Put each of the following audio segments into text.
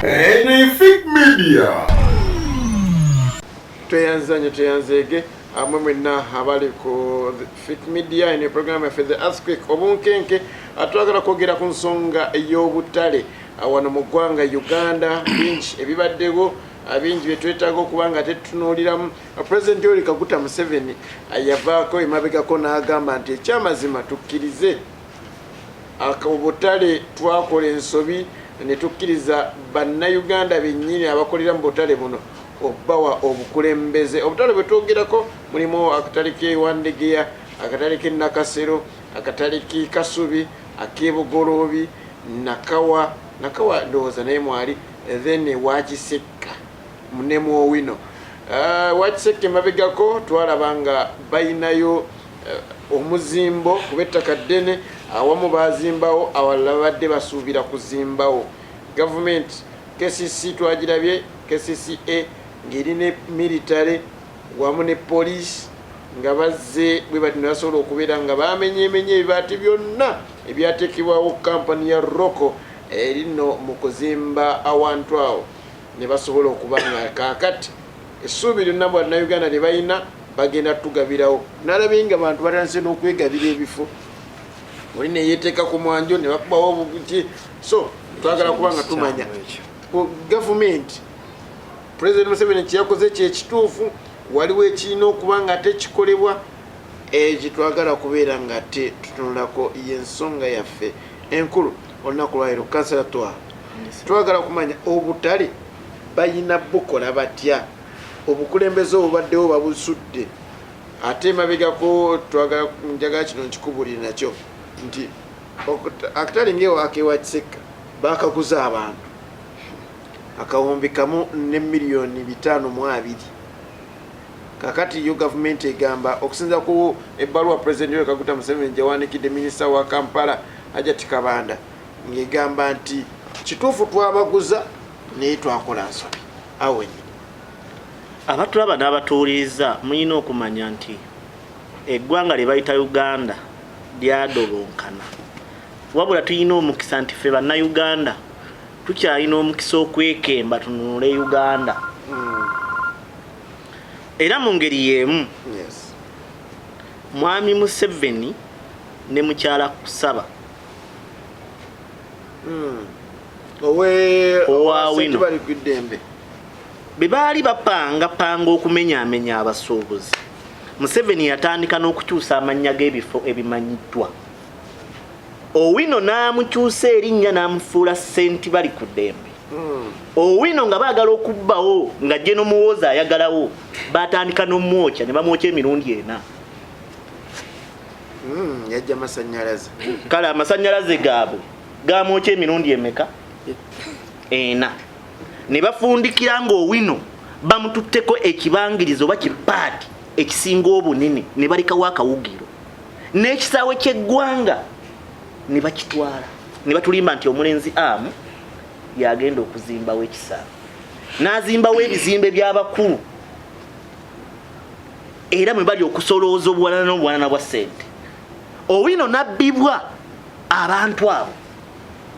Fake media. Tuyanzege amwemena abali ku Fake Media in a program for the earthquake obunkenke atwagala kwogera ku nsonga ey'Obutale wano mu ggwanga Uganda bingi ebibaddeko abingi byetwetaaga okubanga tetunuuliramu. President Yoweri Kaguta Museveni yavaako emabegako n'agamba nti ekyamazima tukkirize Obutale twakola ensobi ne tukkiriza bannayuganda bennyini abakolera mu Butale buno obbawa obukulembeze. Obutale bwe twogerako mulimu akatale k'Ewandegeya, akatale k'e Nakasero, akatale k'e Kasubi, ak'e Nakawa ndowooza naye mwali, then Wakisekka ne Muowino. Wakisekka emabegako twalaba nga bayinayo omuzimbo kuba ettaka ddene, awamu bazimbawo, awalala badde basuubira kuzimbawo. Gavumenti KCC twagirabye, KCCA ng'erina military wamu ne police nga bazze bwe bati ne basobola okubeera nga bamenyeemenye ebibaati byonna ebyateekebwawo kampani ya Roko erino mu kuzimba awantu awo ne basobola okuba nga kaakati essuubi lyonna bannayuganda lye balina bagenda tugabirawo. Nalabye nga abantu batandise n'okwegabira ebifo, oli ne yeeteeka ku mwanjo ne bakubawo obuguti. So twagala kuba nga tumanya gavumenti President Museveni kyeyakoze kyekituufu, waliwo ekirina okuba nga tekikolebwa. Kitwagala kubeera nga tutunulako y'ensonga yaffe enkulu olunaku lwaleero. Kansala twagala kumanya Obutale bayina bukola batya, obukulembeze obubaddewo babusudde, ate emabegako njagala kino nkikubulire nakyo nti akatale ng'Ewakisekka bakaguza abantu akawumbi kamu ne miliyoni 520. Kakati yo gavumenti egamba okusinza ku ebbaluwa President Yoweri Kaguta Museveni gyawandiikidde minisita wa Kampala Hajati Kabanda ng'egamba nti kituufu twabaguza naye twakola nsobi. Awenye abatulaba n'abatuuliriza mulina okumanya nti eggwanga lye bayita Uganda lyadolonkana, wabula tulina omukisa nti ffe bannayuganda tukyalina omukisa okwekemba tununule Uganda. Era mu ngeri y'emu Mwami Museveni ne mukyala Kusaba Owawino bwe baali bapanga okumenyaamenya abasuubuzi, Museveni yatandika n'okukyusa amannya g'ebifo ebimanyiddwa. Owino n'amukyusa erinnya n'amufuula Ssenti bali ku ddembe. Owino nga baagala okubbawo nga Jeno Muwooza ayagalawo, batandika n'omwokya ne bamwokya emirundi 4. Yajja masannyalaze. Kale amasannyalaze gaabwe gaamwokya emirundi emeka? 4. Ne bafundikira ng'Owino bamututteko ekibangirizo oba kipaati ekisinga obunene ne balekawo akawugiro, n'ekisaawe ky'eggwanga ne bakitwala ne batulimba nti omulenzi amu yagenda okuzimbawo ekisaawe, n'azimbawo ebizimbe by'abakulu era mwe bali okusolooza obuwanana n'obuwanana bwa ssente. Owino nabbibwa abantu abo.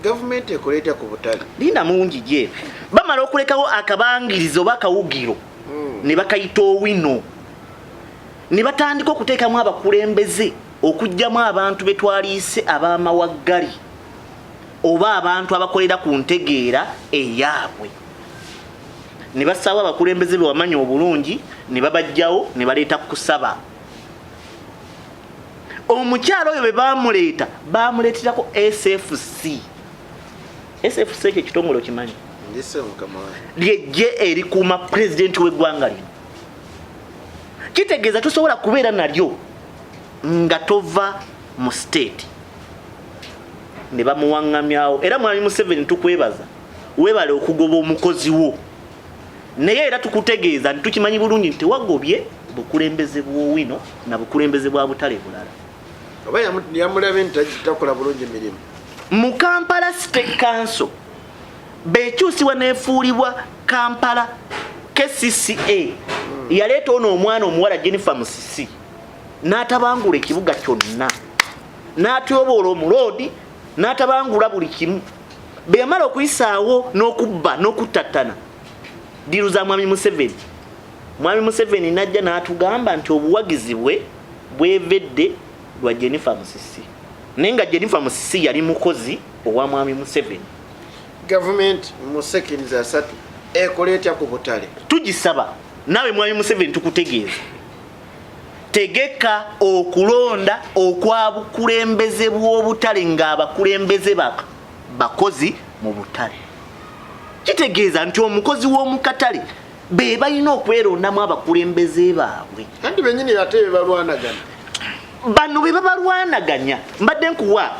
Gavumenti ekoleeta ku Butale linda mungi gye bamala okulekawo akabangirizo oba akawugiro ne bakayita Owino, ne batandika okuteekamu abakulembeze okugyamu abantu betwaliise ab'amawaggali oba abantu abakolera ku ntegeera eyaabwe. Ne basaawo abakulembeze be wamanya obulungi ne babajjawo ne baleeta Kusaba. Omukyalo oyo be bamuleeta bamuleeterako SFC. SFC ekyo kitongole kimanyi lyejje erikuuma pulezidenti w'eggwanga lino. Kitegeeza tosobola kubeera nalyo nga tova mu state. Ne bamuwaŋŋamyawo. Era Mwami Museveni tukwebaza, weebale okugoba omukozi wo, naye era tukutegeeza nti tukimanyi bulungi nti wagobye bukulembeze bw'Owino na bukulembeze bwa Butale bulala. Oba yamulabe nti takola bulungi emirimu. Mu Kampala State Council bekyusibwa n'efuulibwa Kampala KCCA yaleeta ono omwana omuwala Jennifer Musisi n'atabangula ekibuga kyonna, n'atyoboola omuloodi, n'atabangula buli kimu. beyamala okuyisaawo n'okubba n'okutattana diiru za mwami Museveni. Mwami Museveni najja n'atugamba nti obuwagizi bwe bwevedde lwa Jennifer Musisi. Naye nga Jennifer Musisi yali mukozi owa mwami Museveni. Government mu seconds 3 ekola etya ku Butale? Tugisaba nawe mwami Museveni tukutegeeza. Tegeka okulonda okwabukulembeze bw'Obutale ng'abakulembeze bakozi mu Butale. Kitegeeza nti omukozi w'omukatale be balina okwerondamu abakulembeze baabwe. Kandi bennyini ate be balwanagana. Bano be babalwanaganya. Mbadde nkuwa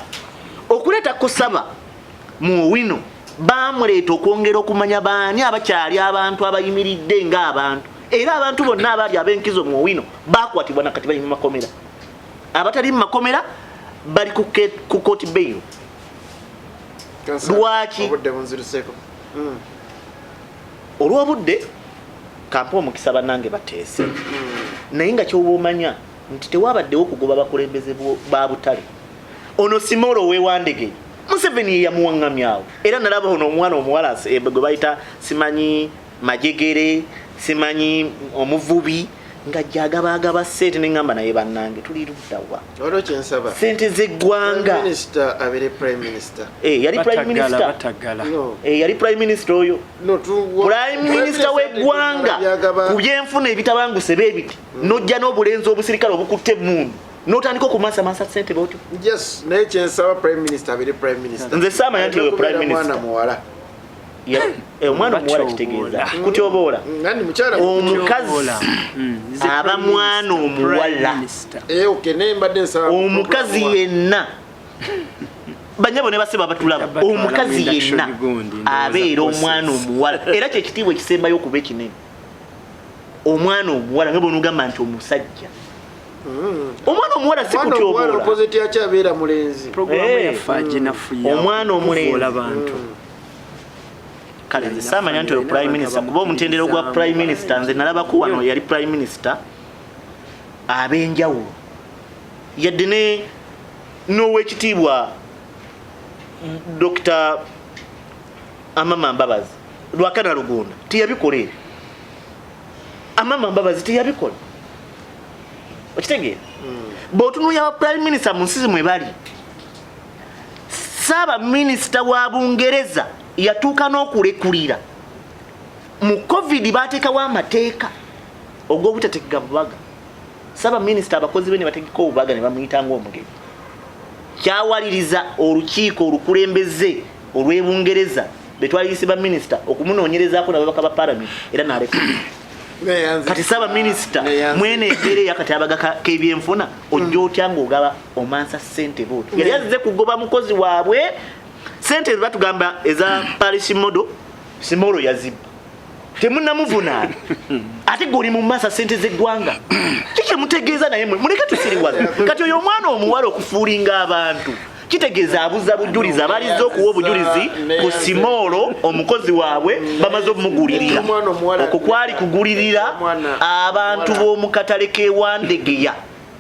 okuleeta kusaba mu wino baamuleeta okwongera okumanya baani abakyali abantu abayimiridde ng'abantu. Era abantu bonna abali ab'enkizo mu wino baakwatibwa nakati bali mu makomera. Abatali mu makomera bali ku court bail. Lwaki? Obudde bunziruseeko. Olw'obudde kampa omukisa bannange bateese. Naye nga ky'oba omanya nti tewabaddewo okugoba abakulembeze ba Butale. Ono Simolo weewandege Museveni ye yamuwaŋŋamyawo. Era nalaba ono omwana omuwala gwe bayita simanyi majegere simanyi omuvubi nga jagabagaba sente n'engamba naye bannange tuli luddawa. Olwo kyensaba. Sente z'eggwanga. Minister abere prime minister. Yali prime minister. Yali prime minister oyo. No, prime minister w'eggwanga ku byenfuna ebitabanguse beebiti n'ojja n'obulenzi obusirikale obukutte emmundu n'otandika okumansamasa sente bwotyo. Yes, naye kyensaba prime minister abere prime minister. Nze saamanya nti oyo prime minister. Mwana muwala. Omwana omuwala kitegeeza kutyoboola omukazi aba mwana omuwala omukazi yenna banyabo ne basiba batulaba omukazi yenna abeera omwana omuwala era kyekitiibwa ekisembayo okuba ekinene omwana omuwala nga bonugamba nti omusajja omwana omuwala si kutyoboola omwana omulenzi kale nze saamanya nti oyo prime minister kuba omutendero gwa prime minister nze nalabako wano yali prime minister ab'enjawulo yadde n'owekitiibwa Dr. Amama Mbabazi Lwakana Lugunda teyabikola ebyo. Amama Mbabazi teyabikola okitegeera bw'otunuulira prime minister mu nsi mwe bali saaba minisita wa Bungereza yatuuka n'okulekulira mu covid baateekawo amateeka ogw'obutategeka bubaga. Saba minisita abakozi be ne bategeka obubaga ne bamuyita ng'omugenyi. Kyawaliriza olukiiko olukulembeze olw'Ebungereza betwaliyise ba minisita okumunoonyerezaako n'ababaka ba parliament era n'alekulira. Kati saba minisita mwene embeera yakati abagaga k'ebyenfuna ojja otya ng'ogaba omansa ssente bwotyo. Yali azze kugoba mukozi waabwe sente batugamba eza parish modo Simolo yazibba temunnamuvunaana ate goli mu masa sente z'eggwanga kiki mutegeeza naye muleke tusiriwaza kati oyo omwana omuwala okufuulinga abantu kitegeeza abuza bujulizi abaliza okuwa obujulizi ku Simolo omukozi waabwe bamaze omugulirira okwo kwali kugulirira abantu b'omukatale k'ewandegeya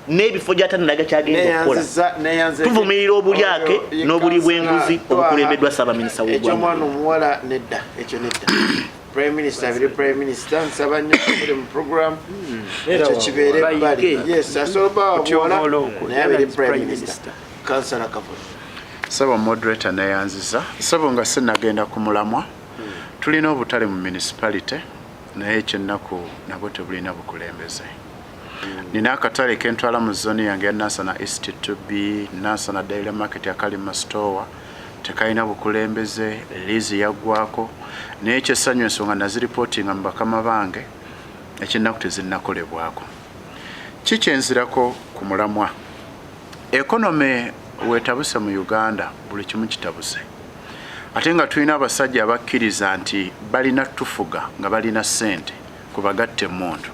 n'ebifo gy'atanalaga kyagenda okukola. Tuvumirira obulyake n'obuli bw'enguzi obukulembeddwa Ssaabaminisita w'eggwanga. Omwana omuwala nedda ekyo nedda. Prime Minister abiri prime minister nsaba nnyo okuli mu program ekyo kibeere ebbali. Yes, asoba omuwala naye abiri prime minister. Councillor Kampala. Saba moderator neyanziza. Saba nga sinagenda ku mulamwa. Tulina Obutale mu municipality naye ekyennaku nabwo tebulina bukulembeze. Nina akatale kentwala mu zone yange ya Nansana East 2B, Nansana Daily Market ya Kalima Store, tekalina bukulembeze, lizi yaggwako, naye ekyesanyu ensonga naziripotinga mu bakama bange, ekyennaku tezinnakolebwako. Kikyenzirako ku mulamwa. Ekonome weetabuse mu Uganda buli kimu kitabuse. Ate nga tulina abasajja abakkiriza nti balina tufuga nga balina ssente kubagatte emmundu.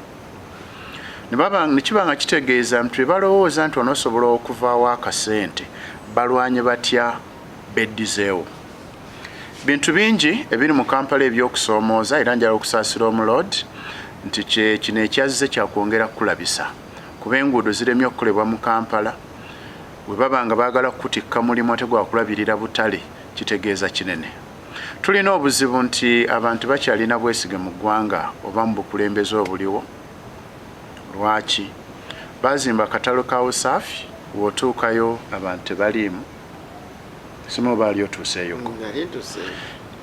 Nekibanga kitegeeza nti balowooza nti onoosobola okuvaawo akasente balwanye batya beddizeewo. Bintu bingi ebiri mu Kampala ebyokusoomooza era njala okusaasira omuloodi nti kino ekyazze kyakwongera kulabisa kuba enguudo ziremye okukolebwa mu Kampala bwe baba nga baagala kukutikka mulimu ate gwakulabirira Butale kitegeeza kinene. tulina obuzibu nti abantu bakyalina bwesige mu ggwanga oba mu bukulembeze obuliwo. Lwaki? Bazimba akatalo ka Usaafi, w'otuukayo abantu tebaliimu. Simu baali otuuseeyoko.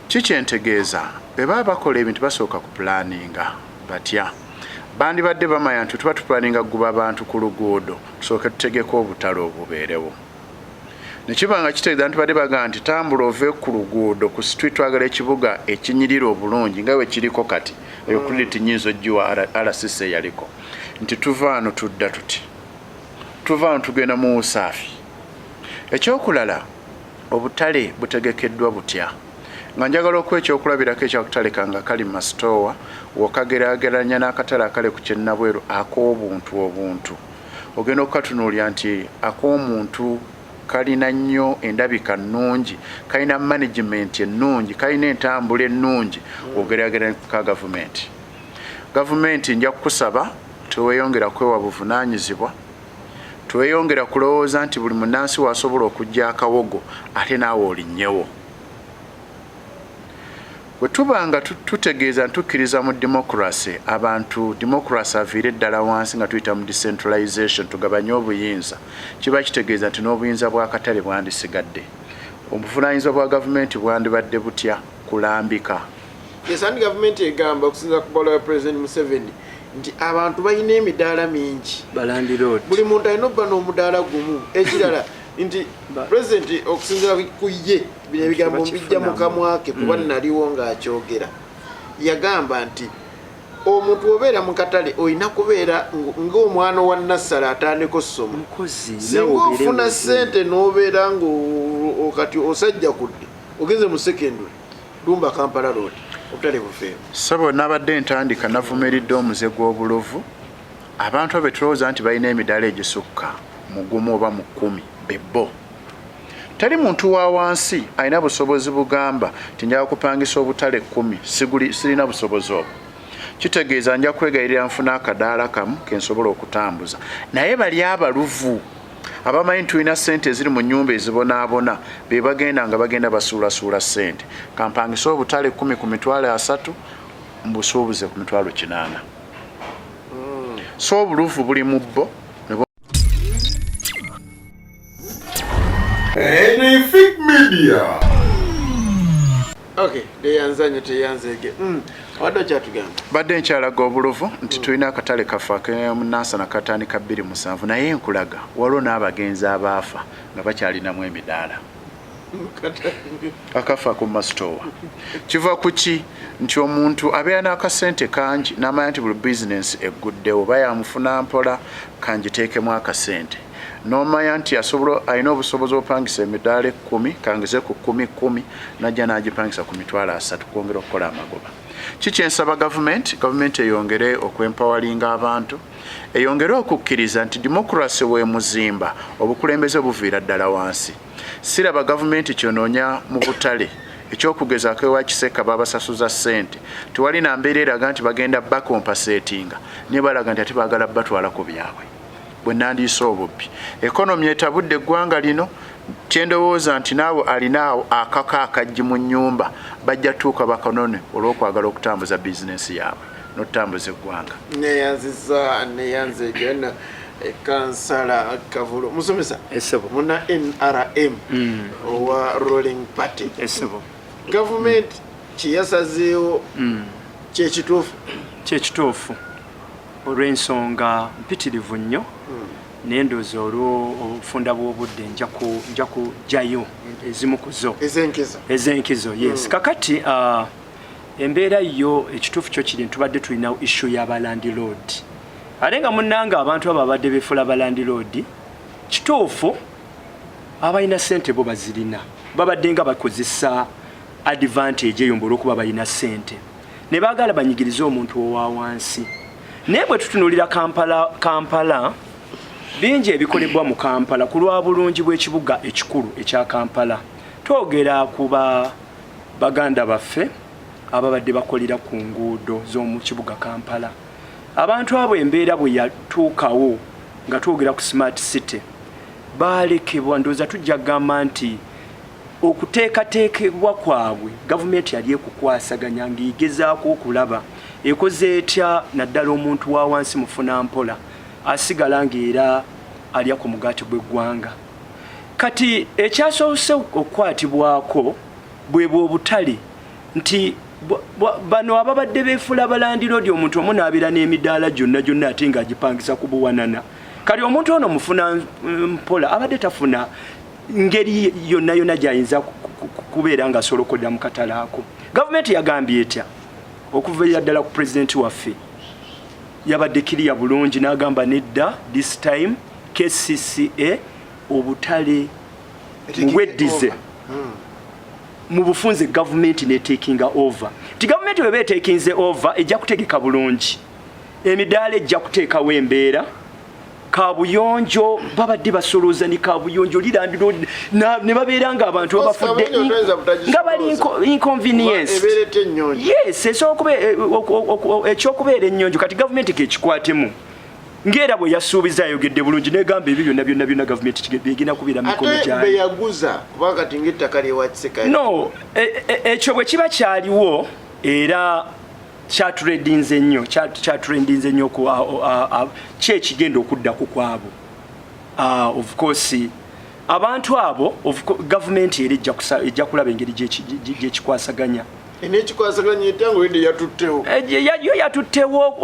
Kikyentegeeza be baba bakola ebintu basooka ku pulaninga batya. Bandibadde bamanya nti tuba tupulaninga kuguba abantu ku luguudo tusooke tutegeko obutale obubeerewo. Ne kibanga kitegeeza nti badde bagamba nti tambula ove ku luguudo ku street twagala ekibuga ekinyirira obulungi nga bwe kiriko kati eyo credit nyinzo jjuwa RCC yaliko nti tuva wano tudda tuti tuva wano tugenda mu Usaafi. Ekyokulala obutale butegekeddwa butya nga njagala okuwa ekyokulabirako ekyakutale kanga kali mu masitoowa w'okageraageranya n'akatale akale ku kyennabweru obuntu ogenda okukatunuulira nti ak'omuntu kalina nnyo endabika nnungi, kalina management ennungi, kalina entambula ennungi ogeraageranya ka gavumenti. Gavumenti nja kukusaba teweeyongera kwewa buvunaanyizibwa, teweeyongera kulowooza nti buli munnansi waasobola okujja akawogo ate naawe olinnyewo. Bwe tuba nga tutegeeza ntukkiriza mu democracy, abantu democracy aviire eddala wansi nga tuyita mu decentralization tugabanye obuyinza, kiba kitegeeza nti n'obuyinza bw'akatale bwandisigadde. Obuvunaanyizibwa bwa gavumenti bwandibadde butya kulambika. Yesandi gavumenti egamba okusinza ku bwala ya President Museveni nti abantu balina emidaala mingi. Balandiroad. Buli muntu alina obba n'omudaala gumu. Ekirala nti President okusinzira ku ye bino ebigambo mbijja mu kamwa ke kuba naliwo ng'akyogera. Yagamba nti omuntu obeera mu katale olina kubeera ng'omwana wa nassala atandika osoma. Singa ofuna ssente n'obeera ng'okati osajja kudde ogenze mu secondary lumba Kampala Road obutale bufeewo. Sabo nabadde ntandika navumiridde omuze gw'obuluvu abantu abetulowooza nti balina emidaala egisukka mu gumu oba mu 10 bebbo. Tali muntu wa wansi alina busobozi bugamba nti njaga kupangisa obutale 10 sirina busobozi obwo. Kitegeeza nja kwegayirira nfuna akadaala kamu kensobola okutambuza. Naye bali abaluvu abamanyi tulina ssente eziri mu nnyumba ezibonaabona be bagenda nga bagenda basuulasuula ssente. Kampangisa obutale 10 ku mitwalo 3 mbusuubuze ku mitwalo 8. So obuluvu buli mu bbo. Anything Media. Okay, deyanzanyo teyanzege. Wadde kyatugamba. Badde nkyalaga obuluvu nti tulina akatale kafa ak'Munansana katandika 27 naye nkulaga waliwo n'abagenzi abaafa nga bakyalinamu emidaala. Akafa ku masitoowa. Kiva ku ki nti omuntu abeera n'akasente kangi n'amanya nti buli bizinensi egguddewo oba yamufuna mpola kangiteekemu akasente. N'omanya nti alina obusobozi obupangisa emidaala 10 kangize ku 10 najja n'agipangisa ku mitwalo 3 kwongera okukola amagoba. Kikyensaba gavumenti eyongere okwempawalinga abantu, eyongere okukkiriza nti democracy w'emuzimba obukulembeze buviira ddala wansi. Siraba gavumenti kyonoonya mu butale ekyokugezaako ewa Kiseka babasasuza ssente tewali na mbeera eraga nti bagenda bakompasetinga naye balaga nti ate baagala batwala ku byabwe bwe nandiisa obubbi. Ekonomi etabudde eggwanga lino kyendowooza nti naawe alinaawo akaka akajji mu nnyumba bajja tuuka bakanone olw'okwagala okutambuza bizinensi yaabwe n'okutambuza eggwanga. Neyanze gena kansala Kavulu musomesa muna NRM owa ruling party government kiyasazeewo kyekituufu olw'ensonga mpitirivu nnyo n'endoozi olw'obufunda bw'obudde nja kujjayo ezimu ku zo ez'enkizo yes. Kakati embeera yo ekituufu kyo kiri ntubadde tulina issue y'abalandiroad ate nga munnanga abantu abo abadde beefula abalandiroad kituufu abalina ssente bo bazirina babadde nga bakozesa advantage eyo olw'okuba balina ssente ne baagala banyigirize omuntu owa wansi. Naye bwe tutunuulira Kampala bingi ebikolebwa mu Kampala ku lwa bulungi bw'ekibuga ekikulu ekya Kampala. Twogera ku baganda baffe ababadde bakolera ku nguudo z'omu kibuga Kampala. Abantu abo embeera bwe yatuukawo nga twogera ku smart city baalekebwa ndowooza tujja kugamba nti okuteekateekebwa kwabwe gavumenti yali ekukwasaganya ng'egezaako okulaba ekoze etya naddala omuntu wa wansi mufuna mpola asigala ng'era alya ku mugaati gw'eggwanga. Kati ekyasoose okukwatibwako bwe bw'obutale nti bano ababadde beefula balandiroodi omuntu omu n'abeera n'emidaala gyonna ate ng'agipangisa ku buwanana. Kati omuntu ono mufuna mpola abadde tafuna ngeri yonna gy'ayinza kubeera ng'asolokodera mu katale ako. Gavumenti yagambye etya okuva ddala ku pulezidenti waffe yabadde kiriya bulungi n'agamba nedda this time KCCA obutale mubweddize mu bufunze gavumenti netekinga over. Ti gavumenti weba etekinze over ejja kutegeka bulungi emidaala ejja kuteekawo embeera kabuyonjo babadde basolooza ni kabuyonjo lilandiro ne babeera nga abantu babafudde nga bali inconvenience. Yes, ekyokubeera ennyonjo kati gavumenti kekikwatemu ngera bwe yasuubiza ayogedde bulungi negamba ebyo byonna gavumenti begina kubeera mikono gyayo. No, ekyo bwe kiba kyaliwo era kyatulendinze nnyo kyekigenda okudda ku kwabo. Of course abantu abo gavumenti era ejja kulaba engeri gyekikwasaganya. Yo yatuttewo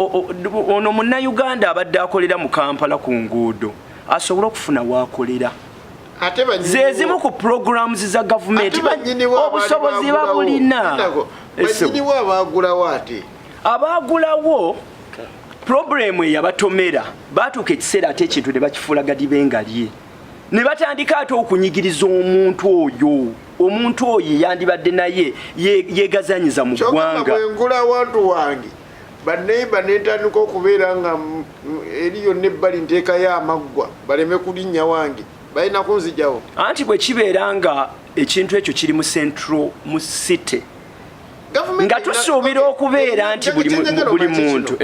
ono munnayuganda abadde akolera mu Kampala ku nguudo asobole okufuna waakolera. Zezimu ku programs za gavumenti obusobozi babulina. Abaagulawo problemu eyabatomera baatuuka ekiseera ate ekintu ne bakifuula gadi bengalye ne batandika ate okunyigiriza omuntu oyo yandibadde naye yeegazanyiza mu ggwanga. Abantu wange baneiba netandika okubeera nga eri yonna ebbali nteekayo amaggwa baleme kulinnya wange balina kunzijawo. Anti bwe kibeera nga ekintu ekyo kiri mu central mu city nga tusuubira okubeera nti buli muntu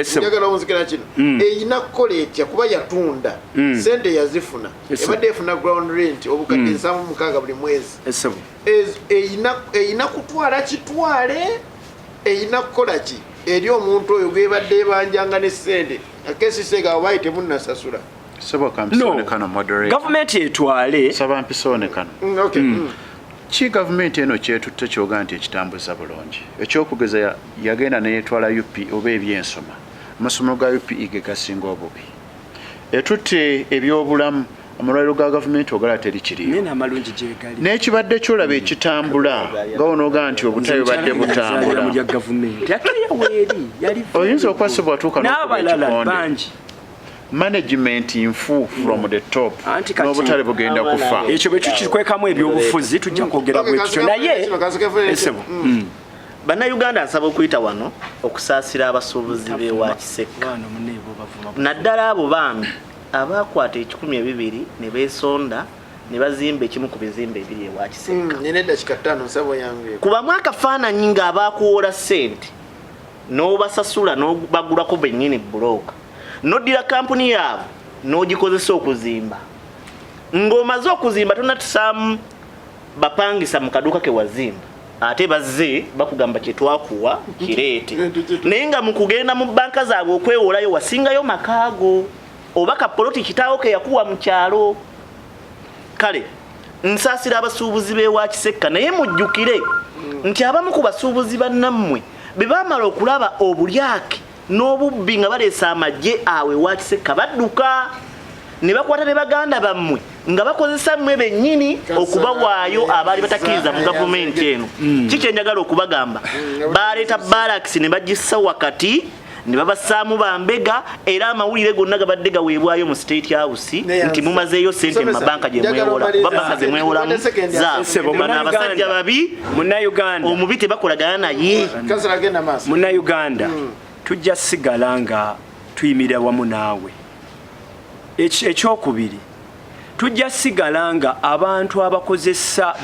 eyina kukola etya kuba yatunda sente yazifuna ebadde efuna ground rent obukadde 7 buli mwezi eyina kutwala kitwale eyina kukola ki eri omuntu oyo gwebadde ebanjanga ne sente akesisega obayi temunnasasula. Gavumenti etwale saba mpisoonekano. Ki gavumenti eno kyetutte kyoga nti ekitambuza bulungi ekyokugeza yagenda neyetwala UP oba ebyensoma amasomero ga UP ge gasinga obubi etutte ebyobulamu amalwaliro ga gavumenti ogala teri kiriyo n'ekibadde kyolaba ekitambula gawonoga nti obutale badde butambula oyinza okwasibwa tuuka n'abalala management infu from the top n'obutale bugenda kufa. Ekyo bwe tukikwekamu ebyobufuzi tujja kwogera bwe tutyo naye Bannayuganda nsaba okuyita wano okusaasira abasuubuzi b'ewa Kisekka naddala abo bambi abaakwata 12 ne beesonda ne bazimba ekimu ku bizimbe ebiri ewa Kisekka. Kubamu akafaananyi ng'abaakuwola ssente n'obasasula n'obagulako bennyini bulooka noddira kampuni yaabwe n'ogikozesa okuzimba ng'omaze okuzimba tonatusaamu bapangisa mu kaduuka ke wazimba ate bazze bakugamba kye twakuwa kireete naye nga mu kugenda mu banka zaabwe okwewolayo wasingayo makaago oba kapoloti kitaawo ke yakuwa mu kyalo. Kale nsaasira abasuubuzi b'ewa Kisekka naye mujjukire nti abamu ku basuubuzi bannammwe be baamala okulaba obulyake n'obubbi nga baleesa amagye awe ewa Kisekka badduka ne bakwata ne baganda bammwe nga bakozesa mmwe bennyini okubawaayo abaali batakkiriza mu gavumenti eno. Kikye njagala okubagamba baleeta baraks ne bagissa wakati ne babassaamu bambega era amawulire gonna gabadde gaweebwayo mu State House nti mumazeeyo ssente mu mabanka gye mwewola kuba banka ze mwewolamu zaabo bano abasajja babi Munnayuganda omubi tebakolagana naye. Munnayuganda tujja sigala nga tuyimira wamu naawe. Ekyokubiri tujja sigala nga abantu abakozesa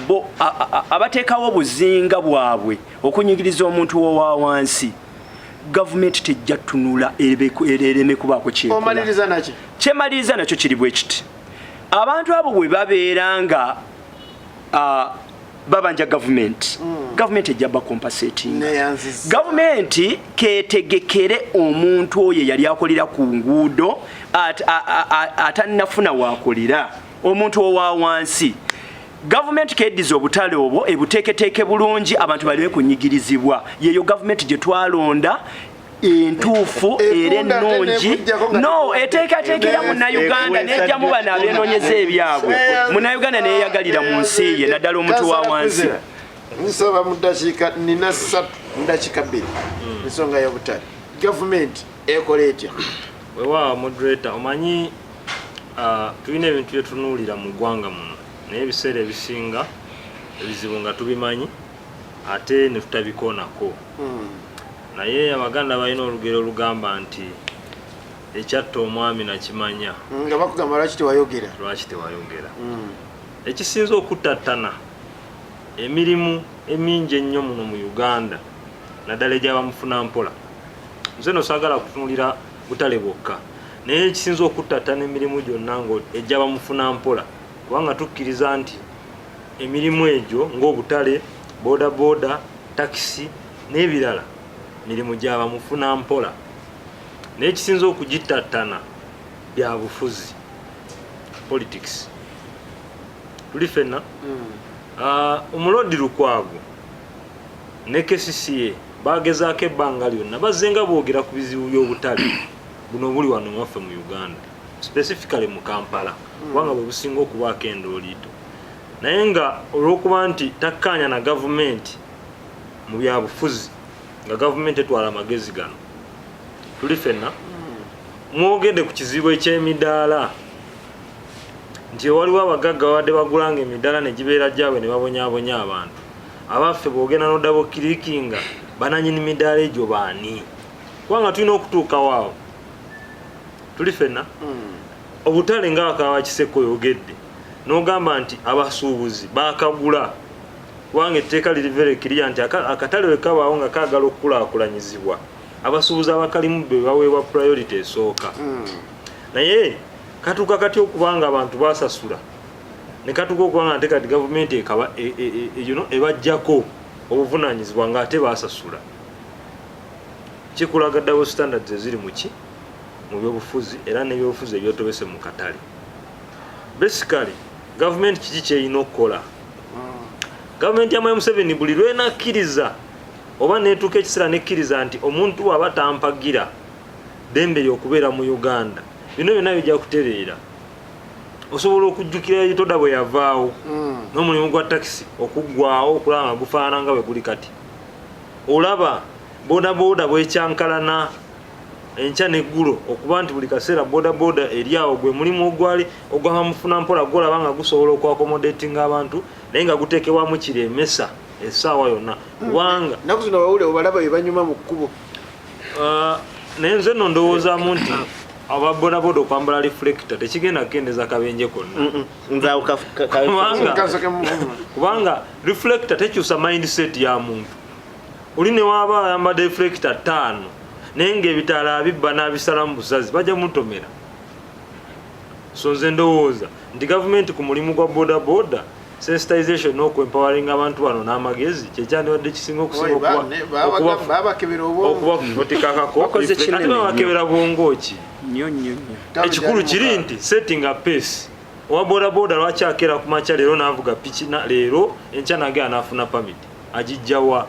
abateekawo obuzinga bwabwe okunyigiriza omuntu owa wansi gavumenti tejja tunula ereme kubaako kyemaliriza nakyo kiri bwe kiti abantu abo bwe babeera nga babanja government government ejaba compensating government ketegekere omuntu oyo yali akolera ku nguudo atanafuna wakolera omuntu owa wansi government kediza obutale obwo ebuteeketeke bulungi abantu baliwe kunyigirizibwa yeyo government gye twalonda entuufu era ennungi no eteekateekera munnauganda nejjamu bano abenoonyeza ebyabwe munnauganda neyeyagalira mu nsi ye naddala omuntu wa wansi nsaba mu ddakiika nina 3 mu ddakiika 2 ensonga y'obutale gavumenti ekola etya wewa moderator omanyi tulina ebintu byetunuulira mu ggwanga muno naye ebiseera ebisinga ebizibu nga tubimanyi ate ne tutabikoonako naye abaganda balina olugero olugamba nti ekyatta omwami nakimanya nga bakugamba lwaki tewayogera ekisinza okuttattana emirimu emingi ennyo muno mu Uganda naddala egy'abamufuna mpola nze no saagala kutunulira butale bwokka naye ekisinza okuttattana emirimu gyonna ngo egy'abamufuna mpola kubanga tukkiriza nti emirimu egyo ng'obutale boda takisi n'ebirala mirimu gy'abamufuna mpola naye ekisinza okugittattana bya bufuzi politics tuli fenna omulodi Lukwago ne KCCA bagezaako ebbanga lyonna bazzenga boogera ku bizibu by'obutale buno buli wano mwaffe mu Uganda specifically mu Kampala kubanga bwe businga okubaako endooliito naye nga olw'okuba nti takkaanya na gavumenti mu byabufuzi nga gavumenti etwala amagezi gano tuli fenna mwogedde ku kizibu eky'emidaala nti waliwo abagaga wadde bagulanga emidaala ne gibeera gyabwe ne babonyaabonya abantu abaffe boogenda n'oddabo kirikinga bananyini midaala egyo baani kubanga tulina okutuukawo awo tuli fenna obutale nga akawa Kiseko yogedde n'ogamba nti abasuubuzi baakagula kubanga etteeka liri very clear nti akatale we kabaawo nga kaagala okukulaakulanyizibwa abasuubuzi abakalimu be baweebwa priority esooka naye katuuka kati okubanga abantu basasula ne katuuka okubanga ate kati gavumenti ekaba ebajjako obuvunaanyizibwa nga ate basasula kikulaga double standards eziri muki mu byobufuzi era n'ebyobufuzi ebyotobese mu katale basically gavumenti kiki kyeyina okukola gavumenti ya Museveni buli lwenakkiriza oba neetuuka ekiseera nekkiriza nti omuntu aba tampagira ddembe ly'okubeera mu Uganda bino byonna bijja kutereera osobola okujjukira Yitoda bwe yavaawo n'omulimu gwa takisi okuggwawo okulaba nga gufaanana nga bwe guli kati olaba bodaboda bwekyankalana enkya neggulo okuba nti buli kaseera bodaboda eri awo gwe mulimu ogwali ogwamufuna mpola gwolaba nga gusobola okwakomodatinga abantu naye nga guteekebwamu kiremesa essaawa yonna kubanga naku zino bawule obalaba bwe banyuma mu kkubo naye nze nno ndowoozaamu nti ababodaboda okwambala reflector tekigenda kukendeza kabenje konna kubanga reflector tekyusa mindset ya muntu oli ne waaba ayambadde reflector 5 naye ng'ebitaala abibba n'abisala mu busazi bajja mutomera so nze ndowooza nti gavumenti ku mulimu gwa bodaboda sensitization n'okwempowering abantu bano n'amagezi kyekyandibadde kisinga okusinga okubabakebera bwongooki ekikulu kiri nti setting a pace owa bodaboda lwakyakera ku makya leero n'avuga piki leero enkya nage anaafuna pamit agijjawa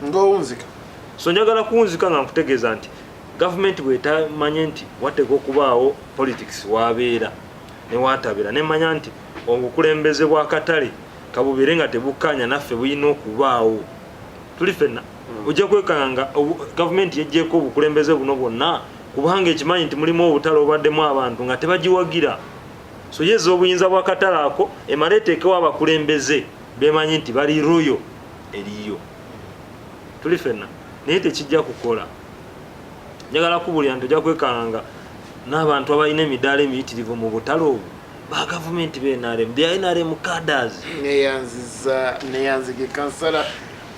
ng'owunzika so njagala kuwunzika nga nkutegeeza nti gavumenti bwetamanye nti wateekwa okubaawo politics wabeera ne waatabeera nemanya nti obukulembeze bw'akatale kabubeere nga tebukkaanya naffe bulina okubaawo tuli fenna ojja kwekanga nga gavumenti yejjeeko obukulembeze buno bwonna kubanga ekimanyi nti mulimu obutale obaddemu abantu nga tebagiwagira so yeza obuyinza bw'akatale ako emala eteekewo abakulembeze bemanyi nti bali royo eriyo tuli fenna naye tekijja kukola njagala kubulira nti ojja kwekanga n'abantu abalina emidaala emiyitirivu mu butale obwo ba gavumenti b'NRM the NRM cadres neyanzige kansala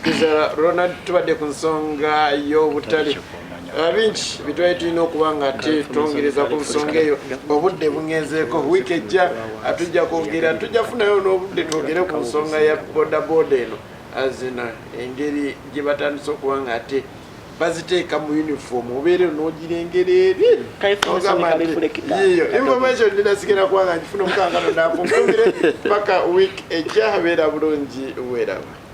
kizara Ronald tubadde ku nsonga y'obutale bingi bitwali tulina okuba nga twongereza ku nsonga eyo obudde bungenzeeko wiiki ejja tujja kwogera tujja funayo n'obudde twogere ku nsonga ya bodaboda eno azina engeri gye batandise okuba nga ate baziteeka mu uniform obeere n'ogirengera eri iyo information ndinasigera kuba nga ngifuna omukangano nakumpumire paka wiiki ejja beera bulungi weeraba